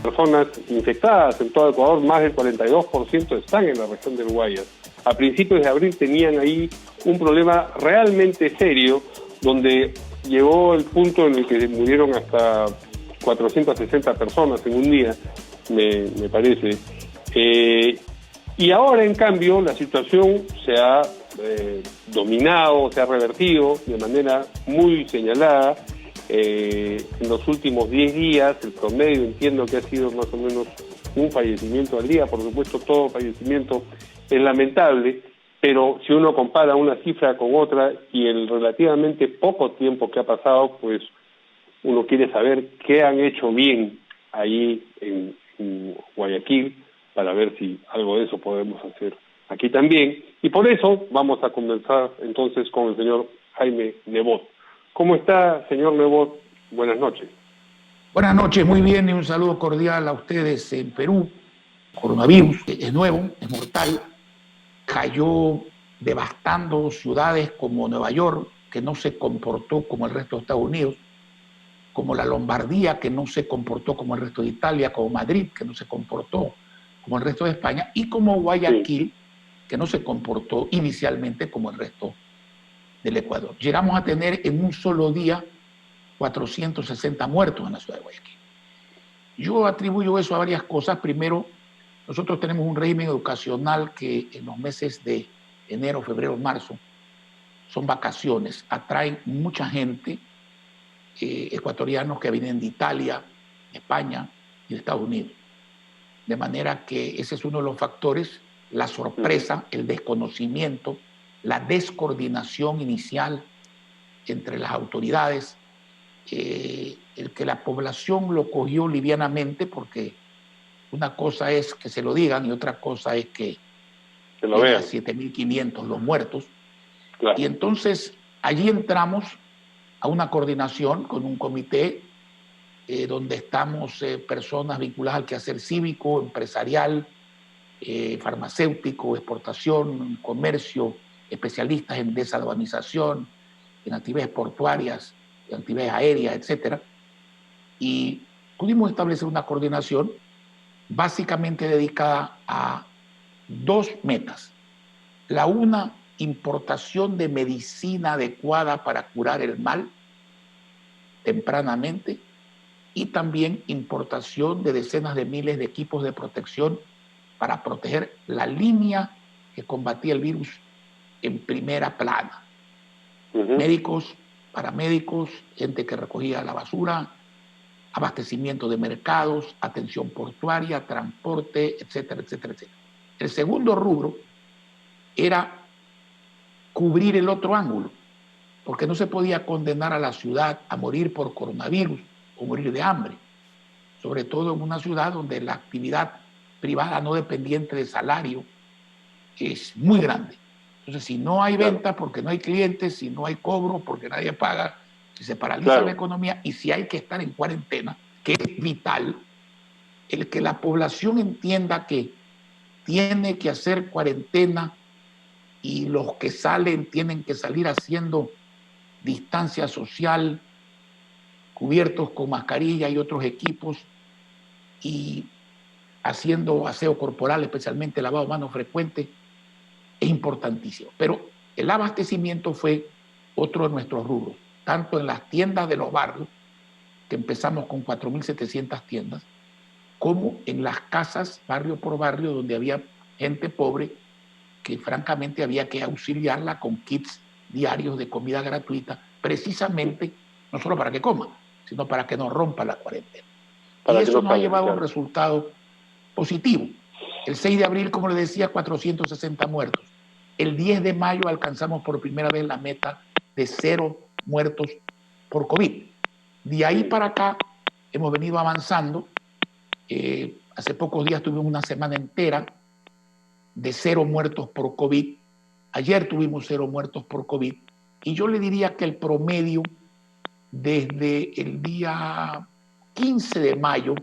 personas infectadas en todo Ecuador, más del 42% están en la región del Guayas. A principios de abril tenían ahí un problema realmente serio, donde llegó el punto en el que murieron hasta 460 personas en un día, me parece. Y ahora, en cambio, la situación se ha dominado, se ha revertido de manera muy señalada. En los últimos 10 días, el promedio entiendo que ha sido más o menos un fallecimiento al día. Por supuesto, todo fallecimiento es lamentable, pero si uno compara una cifra con otra y el relativamente poco tiempo que ha pasado, pues uno quiere saber qué han hecho bien ahí en Guayaquil, para ver si algo de eso podemos hacer aquí también. Y por eso vamos a conversar entonces con el señor Jaime Nebot. ¿Cómo está, señor Nebot? Buenas noches. Buenas noches, muy bien, y un saludo cordial a ustedes en Perú. Coronavirus es nuevo, es mortal, cayó devastando ciudades como Nueva York, que no se comportó como el resto de Estados Unidos, como la Lombardía, que no se comportó como el resto de Italia, como Madrid, que no se comportó como el resto de España, y como Guayaquil, sí, que no se comportó inicialmente como el resto del Ecuador. Llegamos a tener en un solo día 460 muertos en la ciudad de Guayaquil. Yo atribuyo eso a varias cosas. Primero, nosotros tenemos un régimen educacional que en los meses de enero, febrero, marzo son vacaciones, atraen mucha gente, ecuatorianos que vienen de Italia, España y de Estados Unidos. De manera que ese es uno de los factores, la sorpresa, el desconocimiento, la descoordinación inicial entre las autoridades, el que la población lo cogió livianamente, porque una cosa es que se lo digan y otra cosa es que lo vean. 7.500 los muertos. Claro. Y entonces allí entramos a una coordinación con un comité donde estamos personas vinculadas al quehacer cívico, empresarial, farmacéutico, exportación, comercio, especialistas en desaduanización, en actividades portuarias, en actividades aéreas, etcétera. Y pudimos establecer una coordinación básicamente dedicada a dos metas. La una, importación de medicina adecuada para curar el mal tempranamente, y también importación de decenas de miles de equipos de protección para proteger la línea que combatía el virus en primera plana. Médicos, paramédicos, gente que recogía la basura, abastecimiento de mercados, atención portuaria, transporte, etcétera, etcétera, etcétera. El segundo rubro era cubrir el otro ángulo, porque no se podía condenar a la ciudad a morir por coronavirus o morir de hambre, sobre todo en una ciudad donde la actividad privada no dependiente de salario es muy grande. Entonces, si no hay venta porque no hay clientes, si no hay cobro porque nadie paga, si se paraliza la economía y si hay que estar en cuarentena, que es vital, el que la población entienda que tiene que hacer cuarentena y los que salen tienen que salir haciendo distancia social, cubiertos con mascarilla y otros equipos y haciendo aseo corporal, especialmente lavado de manos frecuente, es importantísimo. Pero el abastecimiento fue otro de nuestros rubros, tanto en las tiendas de los barrios, que empezamos con 4.700 tiendas, como en las casas, barrio por barrio, donde había gente pobre que francamente había que auxiliarla con kits diarios de comida gratuita, precisamente no solo para que coma, sino para que no rompa la cuarentena. Y eso nos ha llevado a un resultado positivo. El 6 de abril, como le decía, 460 muertos. El 10 de mayo alcanzamos por primera vez la meta de 0 muertos por COVID. De ahí para acá hemos venido avanzando. Hace pocos días tuvimos una semana entera de 0 muertos por COVID. Ayer tuvimos 0 muertos por COVID. Y yo le diría que el promedio desde el día 15 de mayo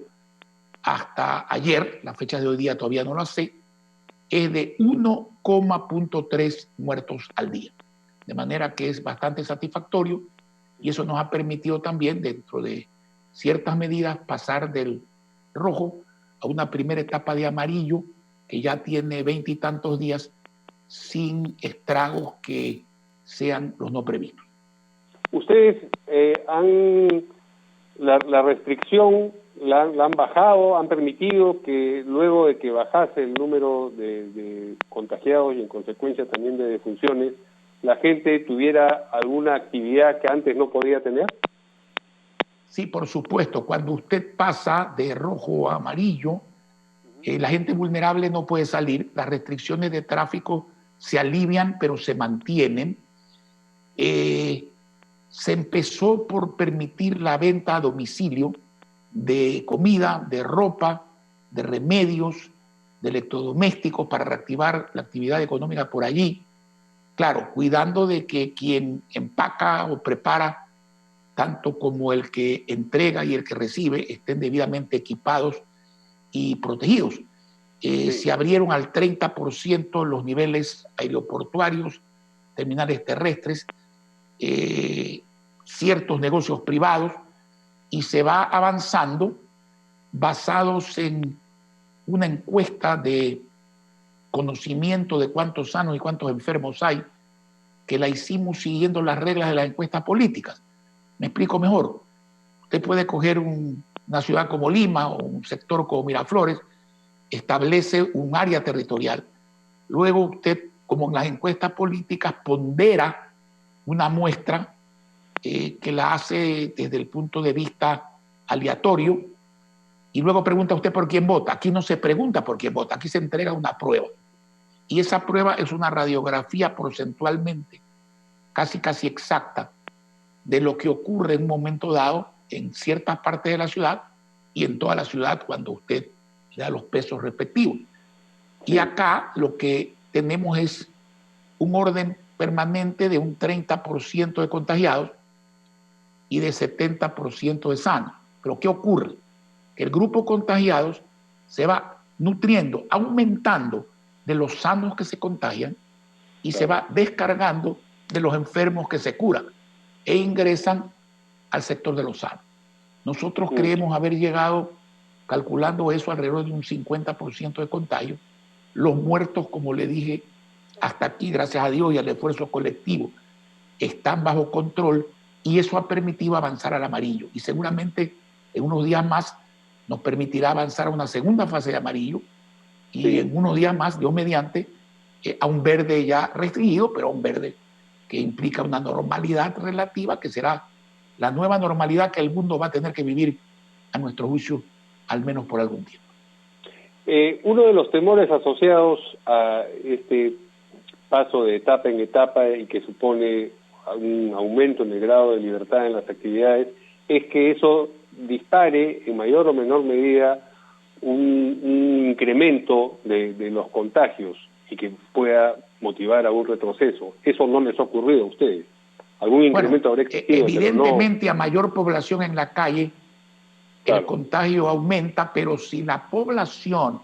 hasta ayer, la fecha de hoy día todavía no lo sé, es de 1,3 muertos al día. De manera que es bastante satisfactorio y eso nos ha permitido también, dentro de ciertas medidas, pasar del rojo a una primera etapa de amarillo que ya tiene 20 y tantos días sin estragos que sean los no previstos. Ustedes la restricción la han bajado, han permitido que luego de que bajase el número de contagiados y en consecuencia también de defunciones, la gente tuviera alguna actividad que antes no podía tener. Sí, por supuesto. Cuando usted pasa de rojo a amarillo, la gente vulnerable no puede salir. Las restricciones de tráfico se alivian, pero se mantienen. Se empezó por permitir la venta a domicilio de comida, de ropa, de remedios, de electrodomésticos para reactivar la actividad económica por allí. Claro, cuidando de que quien empaca o prepara, tanto como el que entrega y el que recibe, estén debidamente equipados y protegidos. Sí. Se abrieron al 30% los niveles aeroportuarios, terminales terrestres, ciertos negocios privados, y se va avanzando basados en una encuesta de conocimiento de cuántos sanos y cuántos enfermos hay, que la hicimos siguiendo las reglas de las encuestas políticas. Me explico mejor. Usted puede coger una ciudad como Lima o un sector como Miraflores, establece un área territorial. Luego usted, como en las encuestas políticas, pondera una muestra que la hace desde el punto de vista aleatorio y luego pregunta usted por quién vota. Aquí no se pregunta por quién vota, aquí se entrega una prueba. Y esa prueba es una radiografía porcentualmente casi exacta de lo que ocurre en un momento dado en ciertas partes de la ciudad y en toda la ciudad cuando usted le da los pesos respectivos. Y acá lo que tenemos es un orden permanente de un 30% de contagiados y de 70% de sanos. Pero ¿qué ocurre? Que el grupo contagiados se va nutriendo, aumentando de los sanos que se contagian y se va descargando de los enfermos que se curan e ingresan al sector de los sanos. Nosotros creemos haber llegado, calculando eso, alrededor de un 50% de contagio. Los muertos, como le dije, hasta aquí, gracias a Dios y al esfuerzo colectivo, están bajo control y eso ha permitido avanzar al amarillo. Y seguramente en unos días más nos permitirá avanzar a una segunda fase de amarillo y en unos días más, Dios mediante, a un verde ya restringido, pero a un verde que implica una normalidad relativa que será la nueva normalidad que el mundo va a tener que vivir, a nuestro juicio, al menos por algún tiempo. Uno de los temores asociados a este paso de etapa en etapa y que supone un aumento en el grado de libertad en las actividades es que eso dispare en mayor o menor medida un incremento de los contagios y que pueda motivar a un retroceso. Eso no les ha ocurrido a ustedes. Algún incremento habrá existido. Evidentemente, no... a mayor población en la calle, claro, el contagio aumenta, pero si la población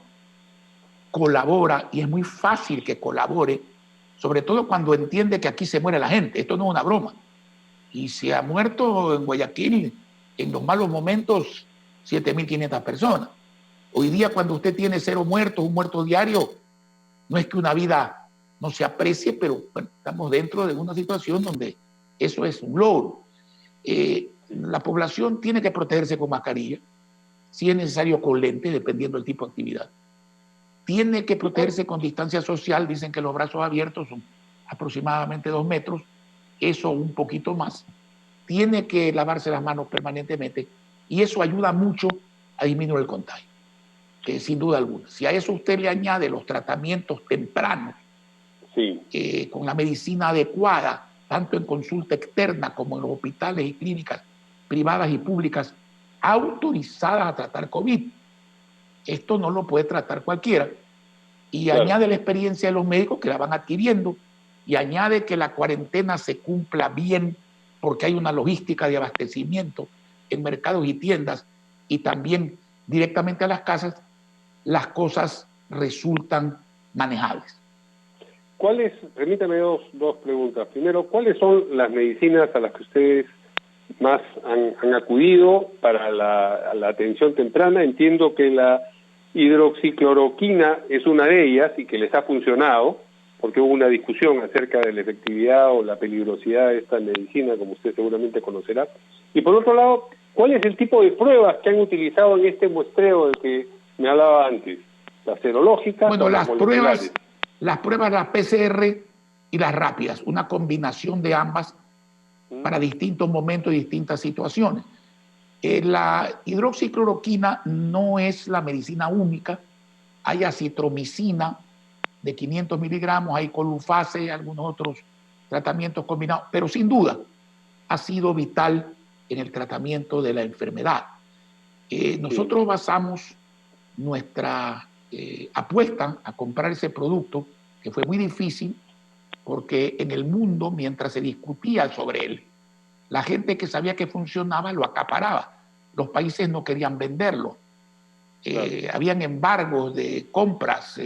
colabora, y es muy fácil que colabore, sobre todo cuando entiende que aquí se muere la gente, esto no es una broma. Y se ha muerto en Guayaquil, en los malos momentos, 7.500 personas. Hoy día, cuando usted tiene 0 muertos, un muerto diario, no es que una vida no se aprecie, pero bueno, estamos dentro de una situación donde eso es un logro. La población tiene que protegerse con mascarilla, si es necesario con lentes, dependiendo del tipo de actividad. Tiene que protegerse con distancia social, dicen que los brazos abiertos son aproximadamente 2 metros, eso un poquito más. Tiene que lavarse las manos permanentemente y eso ayuda mucho a disminuir el contagio, sin duda alguna. Si a eso usted le añade los tratamientos tempranos, con la medicina adecuada, tanto en consulta externa como en los hospitales y clínicas privadas y públicas autorizadas a tratar COVID, esto no lo puede tratar cualquiera. Y claro, añade la experiencia de los médicos que la van adquiriendo y añade que la cuarentena se cumpla bien porque hay una logística de abastecimiento en mercados y tiendas y también directamente a las casas, las cosas resultan manejables. Permítame dos preguntas. Primero, ¿cuáles son las medicinas a las que ustedes más han acudido para la atención temprana. Entiendo que la hidroxicloroquina es una de ellas y que les ha funcionado, porque hubo una discusión acerca de la efectividad o la peligrosidad de esta medicina, como usted seguramente conocerá. Y por otro lado, ¿cuál es el tipo de pruebas que han utilizado en este muestreo del que me hablaba antes? ¿Las serológicas Bueno, o las moleculares? las pruebas, las PCR y las rápidas, una combinación de ambas para distintos momentos y distintas situaciones. La hidroxicloroquina no es la medicina única, hay acitromicina de 500 miligramos, hay colufase, algunos otros tratamientos combinados, pero sin duda ha sido vital en el tratamiento de la enfermedad. Nosotros basamos nuestra apuesta a comprar ese producto, que fue muy difícil, porque en el mundo, mientras se discutía sobre él, la gente que sabía que funcionaba lo acaparaba. Los países no querían venderlo. Habían embargos de compras,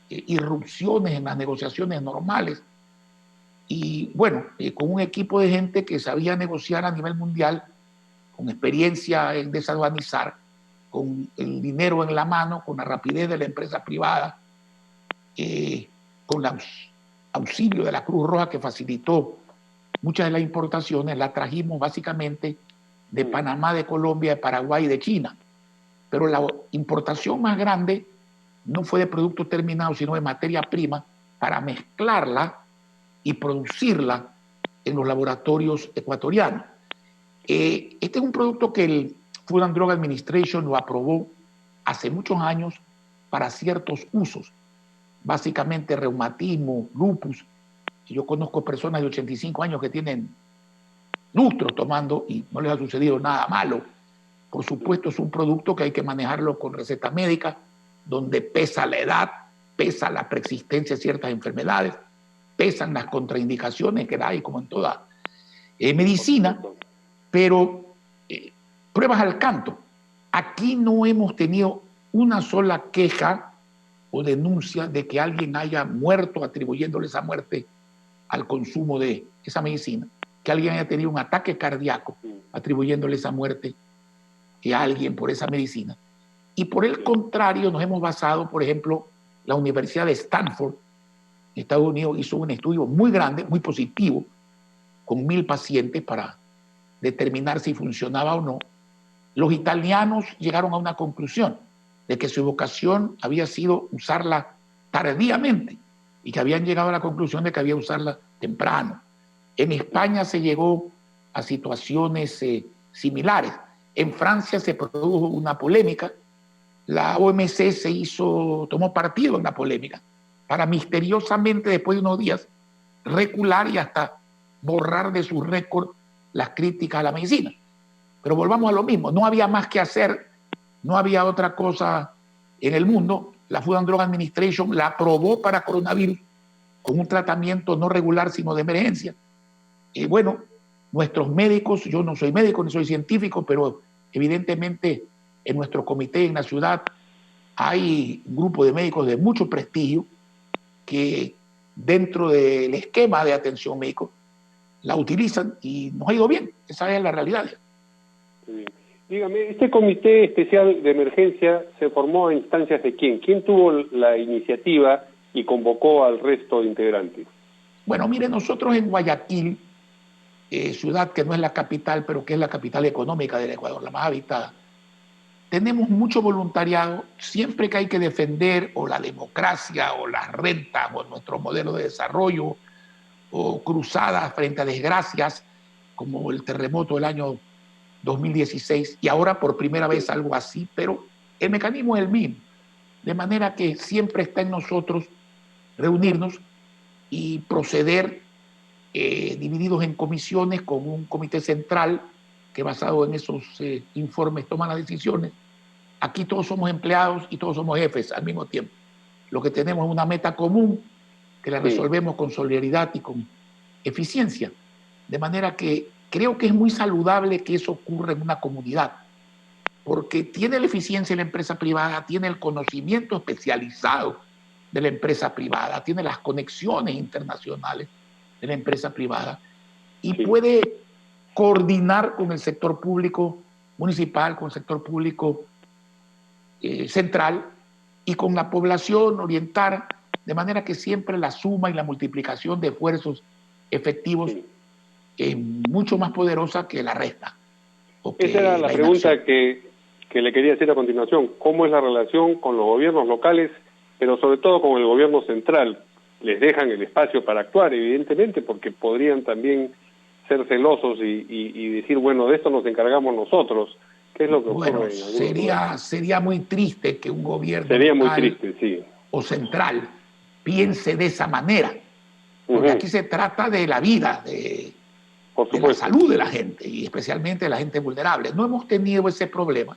irrupciones en las negociaciones normales. Y bueno, con un equipo de gente que sabía negociar a nivel mundial, con experiencia en desaduanizar, con el dinero en la mano, con la rapidez de la empresa privada, con el auxilio de la Cruz Roja que facilitó muchas de las importaciones, las trajimos básicamente de Panamá, de Colombia, de Paraguay y de China. Pero la importación más grande no fue de producto terminado, sino de materia prima para mezclarla y producirla en los laboratorios ecuatorianos. Este es un producto que el Food and Drug Administration lo aprobó hace muchos años para ciertos usos, básicamente reumatismo, lupus. Yo conozco personas de 85 años que tienen lustros tomando y no les ha sucedido nada malo. Por supuesto, es un producto que hay que manejarlo con receta médica, donde pesa la edad, pesa la preexistencia de ciertas enfermedades, pesan las contraindicaciones que hay, como en toda medicina, pero pruebas al canto. Aquí no hemos tenido una sola queja o denuncia de que alguien haya muerto atribuyéndole esa muerte al consumo de esa medicina, que alguien haya tenido un ataque cardíaco atribuyéndole esa muerte a alguien por esa medicina. Y por el contrario, nos hemos basado, por ejemplo, la Universidad de Stanford, en Estados Unidos, hizo un estudio muy grande, muy positivo, con 1,000 pacientes para determinar si funcionaba o no. Los italianos llegaron a una conclusión de que su vocación había sido usarla tardíamente y que habían llegado a la conclusión de que había que usarla temprano. En España se llegó a situaciones similares. En Francia se produjo una polémica. La OMC tomó partido en la polémica para misteriosamente, después de unos días, recular y hasta borrar de su récord las críticas a la medicina. Pero volvamos a lo mismo, no había más que hacer, no había otra cosa en el mundo. La Food and Drug Administration la aprobó para coronavirus con un tratamiento no regular, sino de emergencia. Y bueno, nuestros médicos, yo no soy médico ni soy científico, pero evidentemente en nuestro comité en la ciudad hay un grupo de médicos de mucho prestigio que dentro del esquema de atención médico la utilizan y nos ha ido bien. Esa es la realidad. Bien. Dígame, ¿este comité especial de emergencia se formó a instancias de quién? ¿Quién tuvo la iniciativa y convocó al resto de integrantes? Bueno, mire, nosotros en Guayaquil, ciudad que no es la capital, pero que es la capital económica del Ecuador, la más habitada, tenemos mucho voluntariado. Siempre que hay que defender o la democracia o las rentas o nuestro modelo de desarrollo o cruzadas frente a desgracias como el terremoto del año 2016 y ahora por primera vez algo así, pero el mecanismo es el mismo, de manera que siempre está en nosotros reunirnos y proceder divididos en comisiones con un comité central que basado en esos informes toma las decisiones. Aquí todos somos empleados y todos somos jefes al mismo tiempo. Lo que tenemos es una meta común que la resolvemos con solidaridad y con eficiencia. De manera que creo que es muy saludable que eso ocurra en una comunidad, porque tiene la eficiencia de la empresa privada, tiene el conocimiento especializado de la empresa privada, tiene las conexiones internacionales de la empresa privada y puede coordinar con el sector público municipal, con el sector público central y con la población, orientar de manera que siempre la suma y la multiplicación de esfuerzos efectivos es mucho más poderosa que la resta. Esa era la pregunta que le quería hacer a continuación. ¿Cómo es la relación con los gobiernos locales, pero sobre todo con el gobierno central? ¿Les dejan el espacio para actuar, evidentemente, porque podrían también ser celosos y decir, bueno, de esto nos encargamos nosotros? ¿Qué es lo que ocurre en algunos lugares? Sería muy triste que un gobierno sería local muy triste, sí, o central piense de esa manera, porque aquí se trata de la vida, de la salud de la gente y especialmente de la gente vulnerable. No hemos tenido ese problema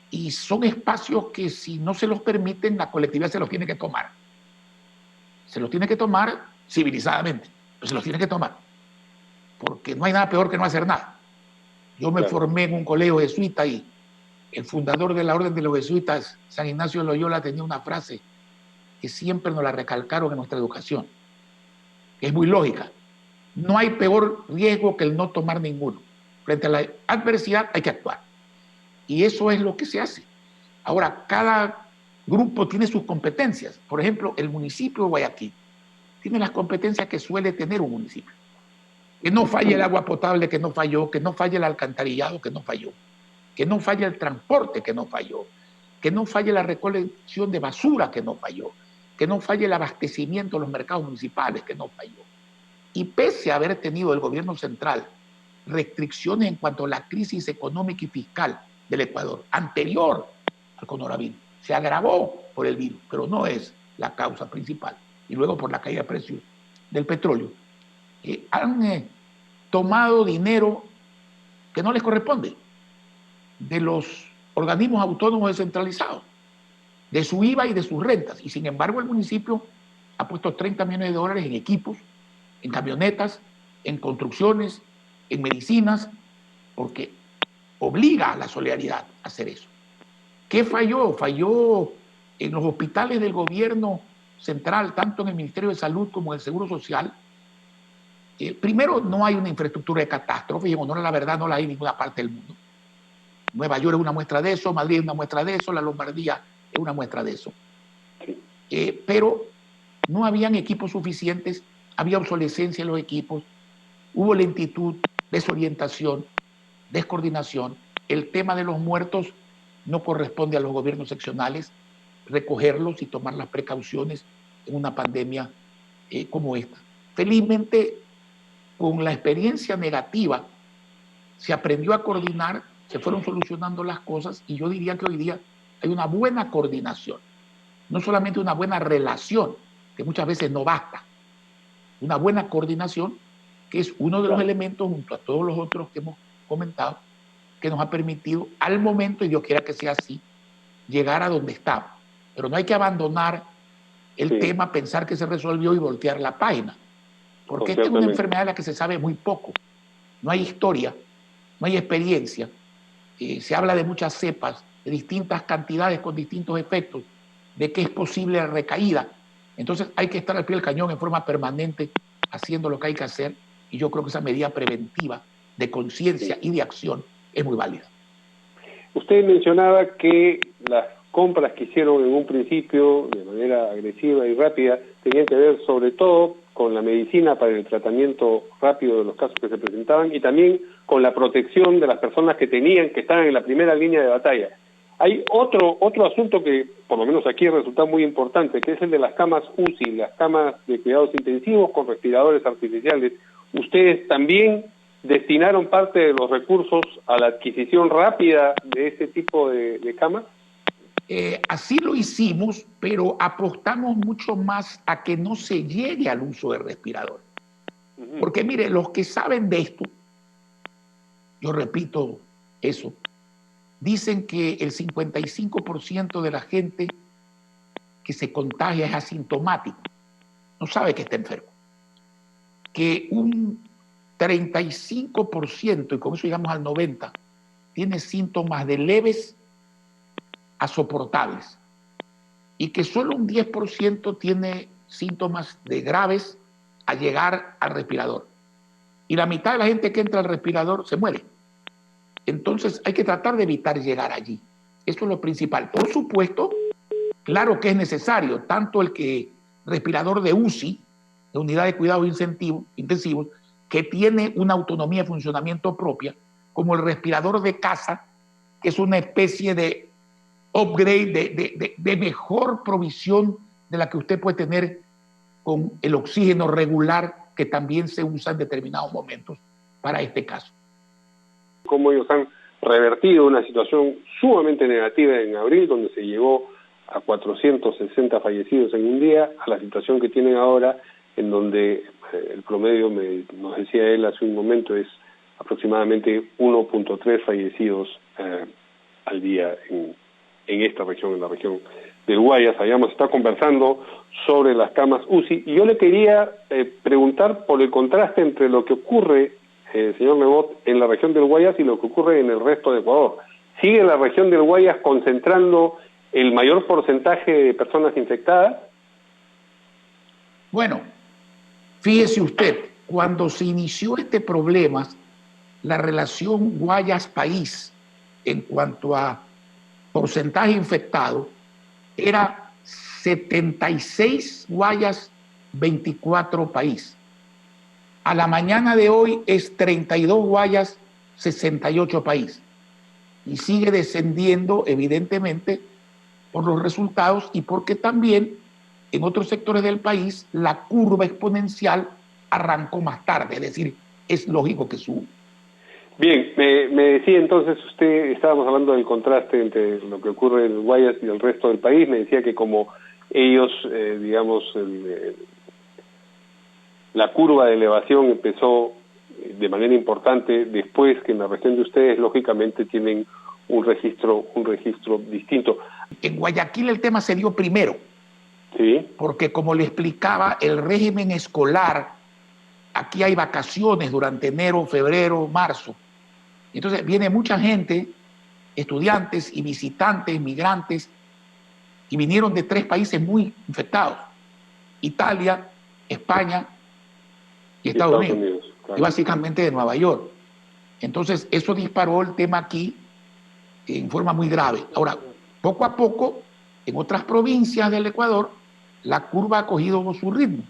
y son espacios que si no se los permiten, la colectividad se los tiene que tomar. Se los tiene que tomar civilizadamente, pero se los tiene que tomar, porque no hay nada peor que no hacer nada. Yo me formé en un colegio jesuita y el fundador de la Orden de los Jesuitas, San Ignacio de Loyola, tenía una frase que siempre nos la recalcaron en nuestra educación, que es muy lógica. No hay peor riesgo que el no tomar ninguno. Frente a la adversidad hay que actuar. Y eso es lo que se hace. Ahora, cada grupo tiene sus competencias. Por ejemplo, el municipio de Guayaquil tiene las competencias que suele tener un municipio. Que no falle el agua potable, que no falló, que no falle el alcantarillado, que no falló, que no falle el transporte, que no falló, que no falle la recolección de basura, que no falló, que no falle el abastecimiento de los mercados municipales, que no falló. Y pese a haber tenido el gobierno central restricciones en cuanto a la crisis económica y fiscal del Ecuador, anterior al coronavirus, se agravó por el virus, pero no es la causa principal. Y luego por la caída de precios del petróleo, han tomado dinero que no les corresponde de los organismos autónomos descentralizados, de su IVA y de sus rentas. Y sin embargo el municipio ha puesto 30 millones de dólares en equipos, en camionetas, en construcciones, en medicinas, porque obliga a la solidaridad a hacer eso. ¿Qué falló? Falló en los hospitales del gobierno central, tanto en el Ministerio de Salud como en el Seguro Social. Primero, no hay una infraestructura de catástrofe, y en honor a la verdad no la hay en ninguna parte del mundo. Nueva York es una muestra de eso, Madrid es una muestra de eso, la Lombardía es una muestra de eso. Pero no habían equipos suficientes, había obsolescencia en los equipos, hubo lentitud, desorientación, descoordinación. El tema de los muertos no corresponde a los gobiernos seccionales recogerlos y tomar las precauciones en una pandemia como esta. Felizmente, con la experiencia negativa, se aprendió a coordinar, se fueron solucionando las cosas y yo diría que hoy día hay una buena coordinación, no solamente una buena relación, que muchas veces no basta, una buena coordinación, que es uno de los elementos, junto a todos los otros que hemos comentado, que nos ha permitido al momento, y Dios quiera que sea así, llegar a donde estamos. Pero no hay que abandonar el tema, pensar que se resolvió y voltear la página, porque esta es una enfermedad de la que se sabe muy poco. No hay historia, no hay experiencia. Se habla de muchas cepas, de distintas cantidades con distintos efectos, de que es posible la recaída. Entonces hay que estar al pie del cañón en forma permanente, haciendo lo que hay que hacer, y yo creo que esa medida preventiva de conciencia y de acción es muy válida. Usted mencionaba que las compras que hicieron en un principio de manera agresiva y rápida tenían que ver sobre todo con la medicina para el tratamiento rápido de los casos que se presentaban y también con la protección de las personas que estaban en la primera línea de batalla. Hay otro asunto que, por lo menos aquí, resulta muy importante, que es el de las camas UCI, las camas de cuidados intensivos con respiradores artificiales. ¿Ustedes también destinaron parte de los recursos a la adquisición rápida de ese tipo de camas? Así lo hicimos, pero apostamos mucho más a que no se llegue al uso de respirador. Porque mire, los que saben de esto, yo repito eso, dicen que el 55% de la gente que se contagia es asintomático, no sabe que está enfermo. Que un 35%, y con eso llegamos al 90%, tiene síntomas de leves a soportables, y que solo un 10% tiene síntomas de graves a llegar al respirador. y la mitad de la gente que entra al respirador se muere. Entonces hay que tratar de evitar llegar allí. Eso es lo principal. Por supuesto, claro que es necesario, tanto el respirador de UCI, de unidad de cuidados intensivos, que tiene una autonomía de funcionamiento propia, como el respirador de casa, que es una especie de upgrade, de mejor provisión de la que usted puede tener con el oxígeno regular, que también se usa en determinados momentos para este caso. Cómo ellos han revertido una situación sumamente negativa en abril, donde se llegó a 460 fallecidos en un día, a la situación que tienen ahora, en donde el promedio, nos decía él hace un momento, es aproximadamente 1.3 fallecidos al día en esta región, en la región del Guayas. Habíamos estado conversando sobre las camas UCI, y yo le quería preguntar por el contraste entre lo que ocurre, señor Nebot, en la región del Guayas y lo que ocurre en el resto de Ecuador. ¿Sigue la región del Guayas concentrando el mayor porcentaje de personas infectadas? Bueno, fíjese usted, cuando se inició este problema, la relación Guayas-País en cuanto a porcentaje infectado era 76 Guayas, 24 País. A la mañana de hoy es 32 Guayas, 68 País. Y sigue descendiendo, evidentemente, por los resultados y porque también en otros sectores del país la curva exponencial arrancó más tarde, es decir, es lógico que sube. Bien, me decía entonces usted, estábamos hablando del contraste entre lo que ocurre en Guayas y el resto del país, me decía que como ellos, digamos, la curva de elevación empezó de manera importante después que en la región de ustedes, lógicamente, tienen un registro distinto. En Guayaquil el tema se dio primero, sí, porque como le explicaba, el régimen escolar, aquí hay vacaciones durante enero, febrero, marzo. Entonces viene mucha gente, estudiantes y visitantes, migrantes, y vinieron de 3 países muy infectados: Italia, España y Estados Unidos, claro. Y básicamente de Nueva York. Entonces eso disparó el tema aquí en forma muy grave. Ahora, poco a poco, en otras provincias del Ecuador, la curva ha cogido su ritmo.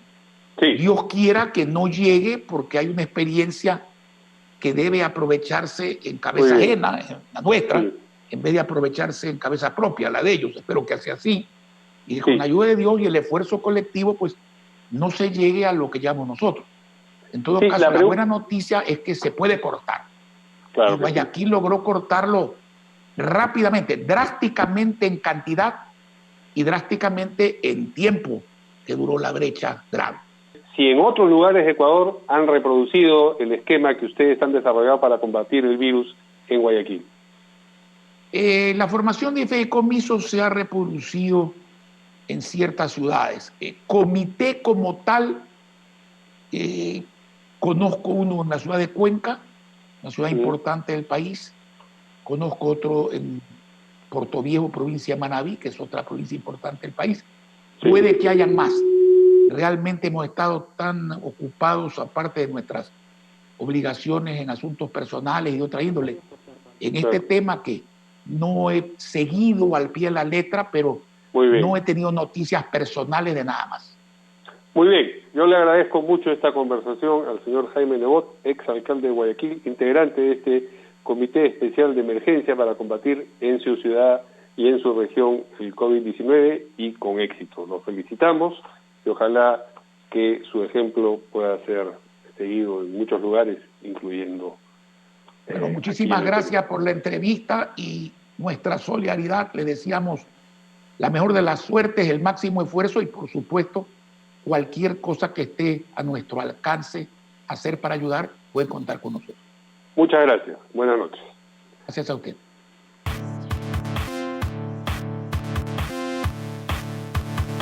Sí. Dios quiera que no llegue, porque hay una experiencia que debe aprovecharse en cabeza ajena, la nuestra, sí, en vez de aprovecharse en cabeza propia, la de ellos. Espero que sea así. Y con la ayuda de Dios y el esfuerzo colectivo, pues no se llegue a lo que llamamos nosotros. En todo caso, la buena noticia es que se puede cortar. Claro, y Guayaquil logró cortarlo rápidamente, drásticamente en cantidad y drásticamente en tiempo que duró la brecha grave. Si en otros lugares de Ecuador han reproducido el esquema que ustedes han desarrollado para combatir el virus en Guayaquil. La formación de fideicomisos se ha reproducido en ciertas ciudades. Comité como tal, conozco uno en la ciudad de Cuenca, una ciudad importante del país. Conozco otro en Portoviejo, provincia de Manabí, que es otra provincia importante del país. Puede que hayan más. Realmente hemos estado tan ocupados, aparte de nuestras obligaciones en asuntos personales y de otra índole, en este tema, que no he seguido al pie de la letra, pero no he tenido noticias personales de nada más. Muy bien, yo le agradezco mucho esta conversación al señor Jaime Nebot, ex alcalde de Guayaquil, integrante de este Comité Especial de Emergencia para combatir en su ciudad y en su región el COVID-19, y con éxito. Los felicitamos y ojalá que su ejemplo pueda ser seguido en muchos lugares, incluyendo... Bueno, muchísimas gracias por la entrevista y nuestra solidaridad. Le deseamos la mejor de las suertes, el máximo esfuerzo y, por supuesto, cualquier cosa que esté a nuestro alcance hacer para ayudar, puede contar con nosotros. Muchas gracias. Buenas noches. Gracias a usted.